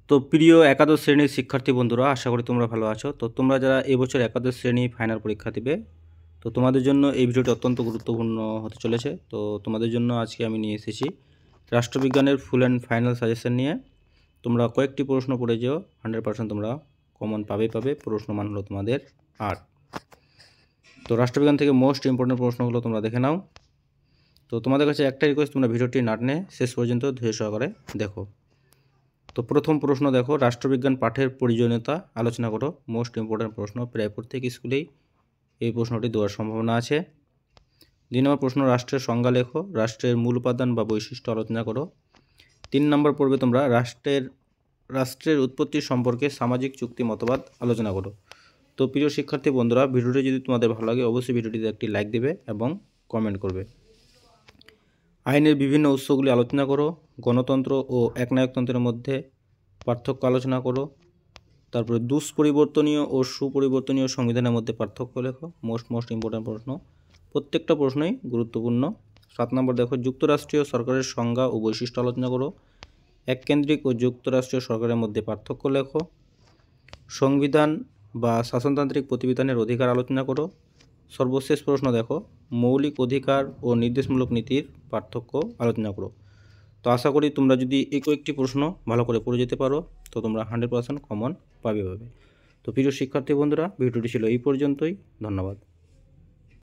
তো প্রিয় একাদশ শ্রেণীর শিক্ষার্থী বন্ধুরা, আশা করি তোমরা ভালো আছো। তো তোমরা যারা এবছর একাদশ শ্রেণী ফাইনাল পরীক্ষা দিবে, তো তোমাদের জন্য এই ভিডিওটি অত্যন্ত গুরুত্বপূর্ণ হতে চলেছে। তো তোমাদের জন্য আজকে আমি নিয়ে এসেছি রাষ্ট্রবিজ্ঞানের ফুল অ্যান্ড ফাইনাল সাজেশন নিয়ে। তোমরা কয়েকটি প্রশ্ন পড়ে যেও, 100% তোমরা কমন পাবে। প্রশ্নমান হলো তোমাদের 8। তো রাষ্ট্রবিজ্ঞান থেকে মোস্ট ইম্পর্টেন্ট প্রশ্নগুলো তোমরা দেখে নাও। তো তোমাদের কাছে একটা রিকোয়েস্ট, তোমরা ভিডিওটি না টেনে শেষ পর্যন্ত ধৈর্য সহকারে দেখো। তো প্রথম প্রশ্ন দেখো, রাষ্ট্রবিজ্ঞান পাঠের প্রয়োজনীয়তা আলোচনা করো। মোস্ট ইম্পর্ট্যান্ট প্রশ্ন, প্রায় প্রত্যেক স্কুলেই এই প্রশ্নটি দেওয়ার সম্ভাবনা আছে। 2 নম্বর প্রশ্ন, রাষ্ট্রের সংজ্ঞা লেখো। রাষ্ট্রের মূল উপাদান বা বৈশিষ্ট্য আলোচনা করো। 3 নম্বর পড়বে তোমরা রাষ্ট্রের উৎপত্তি সম্পর্কে সামাজিক চুক্তি মতবাদ আলোচনা করো। তো প্রিয় শিক্ষার্থী বন্ধুরা, ভিডিওটি যদি তোমাদের ভালো লাগে অবশ্যই ভিডিওটিতে একটি লাইক দেবে এবং কমেন্ট করবে। আইনের বিভিন্ন উৎসগুলি আলোচনা করো। গণতন্ত্র ও একনায়কতন্ত্রের মধ্যে পার্থক্য আলোচনা করো। তারপরে দুষ্পরিবর্তনীয় ও সুপরিবর্তনীয় সংবিধানের মধ্যে পার্থক্য লেখো। মোস্ট ইম্পর্ট্যান্ট প্রশ্ন, প্রত্যেকটা প্রশ্নই গুরুত্বপূর্ণ। 7 নম্বর দেখো, যুক্তরাষ্ট্রীয় সরকারের সংজ্ঞা ও বৈশিষ্ট্য আলোচনা করো। এককেন্দ্রিক ও যুক্তরাষ্ট্রীয় সরকারের মধ্যে পার্থক্য লেখো। সংবিধান বা শাসনতান্ত্রিক প্রতিবিধানের অধিকার আলোচনা করো। সর্বশেষ প্রশ্ন দেখো, মৌলিক অধিকার ও নির্দেশমূলক নীতির পার্থক্য আলোচনা করো। তো আশা করি তোমরা যদি এই কয়েকটি প্রশ্ন ভালো করে পড়ে যেতে পারো, তো তোমরা 100% কমন পাবে। তো প্রিয় শিক্ষার্থী বন্ধুরা, ভিডিওটি ছিল এই পর্যন্তই। ধন্যবাদ।